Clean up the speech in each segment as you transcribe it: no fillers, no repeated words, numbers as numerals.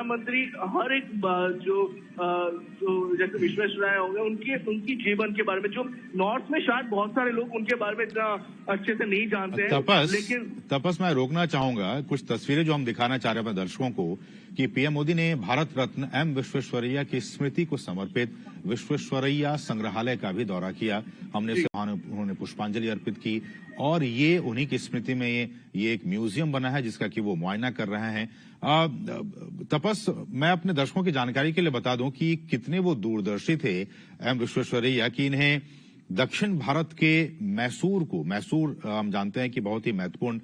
प्रधानमंत्री हर एक जो जैसे विश्वेश्वरैया हो गए उनकी जीवन के बारे में, जो नॉर्थ में शायद बहुत सारे लोग उनके बारे में इतना अच्छे से नहीं जानते हैं। लेकिन तपस मैं रोकना चाहूंगा कुछ तस्वीरें जो हम दिखाना चाह रहे हैं अपने दर्शकों को कि पीएम मोदी ने भारत रत्न एम विश्वेश्वरैया की स्मृति को समर्पित विश्वेश्वरैया संग्रहालय का भी दौरा किया। हमने उन्होंने पुष्पांजलि अर्पित की और ये उन्हीं की स्मृति में ये एक म्यूजियम बना है जिसका कि वो मुआयना कर रहे हैं। तपस मैं अपने दर्शकों की जानकारी के लिए बता दूं कि कितने वो दूरदर्शी थे एम विश्वेश्वरैया कि इन्हें दक्षिण भारत के मैसूर हम जानते हैं कि बहुत ही महत्वपूर्ण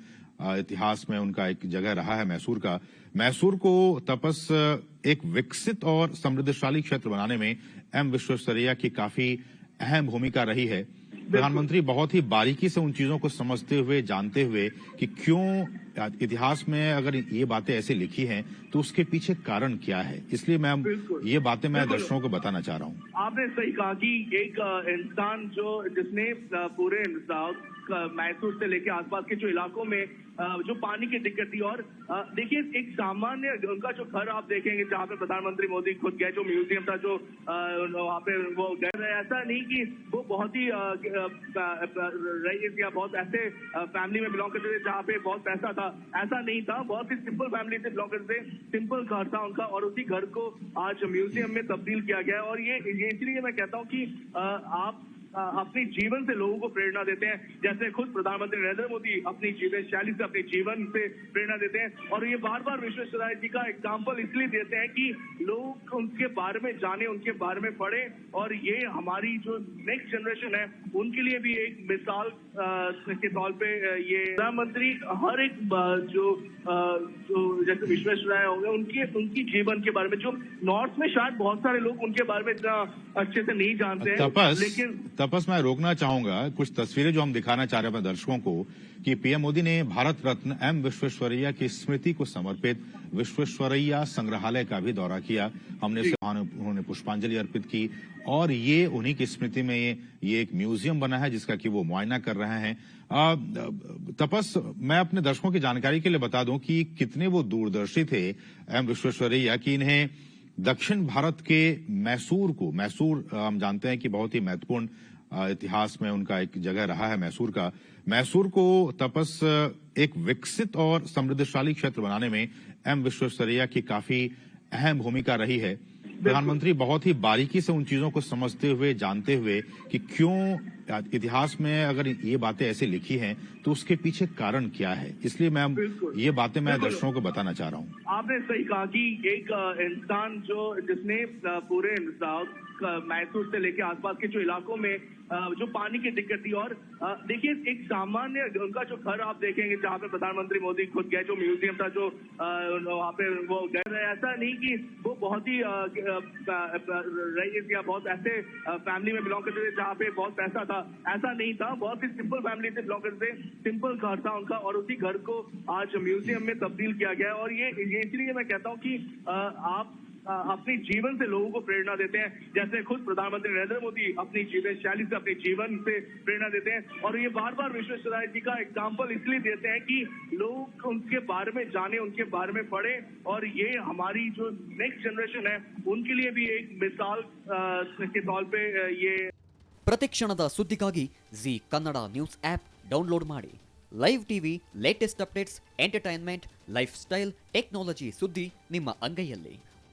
इतिहास में उनका एक जगह रहा है मैसूर को तपस एक विकसित और समृद्धशाली क्षेत्र बनाने में एम विश्वेश्वरैया की काफी अहम भूमिका रही है। प्रधानमंत्री बहुत ही बारीकी से उन चीजों को समझते हुए जानते हुए कि क्यों इतिहास में अगर ये बातें ऐसे लिखी हैं तो उसके पीछे कारण क्या है, इसलिए ये बातें मैं दर्शकों को बताना चाह रहा हूँ। आपने सही कहा कि एक इंसान जिसने पूरे मैसूर से लेके आसपास के जो इलाकों में जो पानी की दिक्कत थी, और देखिए एक सामान्य उनका जो घर आप देखेंगे जहाँ पे प्रधानमंत्री मोदी खुद गए, जो म्यूजियम था जो वहाँ पे वो गए, ऐसा नहीं कि वो बहुत ही रईस या बहुत ऐसे फैमिली में बिलोंग करते थे जहाँ पे बहुत पैसा था, ऐसा नहीं था। बहुत ही सिंपल फैमिली से बिलोंग करते थे, सिंपल घर था उनका और उसी घर को आज म्यूजियम में तब्दील किया गया है। और ये इसलिए मैं कहता हूँ कि आप अपने जीवन से लोगों को प्रेरणा देते हैं, जैसे खुद प्रधानमंत्री नरेंद्र मोदी अपनी जीवन शैली से अपने जीवन से प्रेरणा देते हैं। और ये बार बार विश्वेश्वरैया जी का एग्जाम्पल इसलिए देते हैं कि लोग उनके बारे में जाने, उनके बारे में पढ़े, और ये हमारी जो नेक्स्ट जनरेशन है उनके लिए भी एक मिसाल के तौर पे ये प्रधानमंत्री हर एक जो जैसे विश्वेश्वरैया हो गए उनकी जीवन के बारे में, जो नॉर्थ में शायद बहुत सारे लोग उनके बारे में इतना अच्छे से नहीं जानते हैं। तपस मैं रोकना चाहूंगा कुछ तस्वीरें जो हम दिखाना चाह रहे हैं अपने दर्शकों को कि पीएम मोदी ने भारत रत्न एम विश्वेश्वरैया की स्मृति को समर्पित विश्वेश्वरैया संग्रहालय का भी दौरा किया। हमने उन्होंने पुष्पांजलि अर्पित की और ये उन्हीं की स्मृति में ये एक म्यूजियम बना है जिसका कि वो मुआयना कर रहे हैं। तपस मैं अपने दर्शकों की जानकारी के लिए बता दूं कि कितने वो दूरदर्शी थे एम विश्वेश्वरैया कि इन्हें दक्षिण भारत के मैसूर हम जानते हैं कि बहुत ही महत्वपूर्ण इतिहास में उनका एक जगह रहा है मैसूर को तपस एक विकसित और समृद्धशाली क्षेत्र बनाने में एम विश्वेश्वरैया की काफी अहम भूमिका रही है। प्रधानमंत्री बहुत ही बारीकी से उन चीजों को समझते हुए जानते हुए कि क्यों इतिहास में अगर ये बातें ऐसे लिखी हैं तो उसके पीछे कारण क्या है, इसलिए ये बातें मैं दर्शकों को बताना चाह रहा हूँ। आपने सही कहा कि एक इंसान जिसने पूरे मैसूर से लेके आसपास के जो इलाकों में जो पानी की दिक्कत थी, और देखिए एक सामान्य उनका जो घर आप देखेंगे जहाँ पे प्रधानमंत्री मोदी खुद गए, जो म्यूजियम था जो वहाँ पे वो गए, ऐसा नहीं कि वो बहुत ही रईस या बहुत ऐसे फैमिली में बिलोंग करते थे जहाँ पे बहुत पैसा था, ऐसा नहीं था। बहुत ही सिंपल फैमिली से बिलोंग करते थे, सिंपल घर था उनका और उसी घर को आज म्यूजियम में तब्दील किया गया है। और ये इसलिए मैं कहता हूँ कि आप अपने जीवन से लोगों को प्रेरणा देते हैं, जैसे खुद प्रधानमंत्री नरेंद्र मोदी अपनी जीवन शैली से अपने जीवन से प्रेरणा देते हैं। और ये बार बार विश्वेश्वरैया जी का एग्जाम्पल इसलिए देते हैं कि लोग उनके बारे में जाने, उनके बारे में पढ़े, और ये हमारी जो नेक्स्ट जनरेशन है उनके लिए भी एक मिसाल के तौर पे ये ಪ್ರತಿಕ್ಷಣದ ಸುದ್ದಿಗಾಗಿ Zee Kannada news app download ಮಾಡಿ. Live TV, latest updates, entertainment, lifestyle, technology ಸುದ್ದಿ ನಿಮ್ಮ ಅಂಗೈಯಲ್ಲಿ.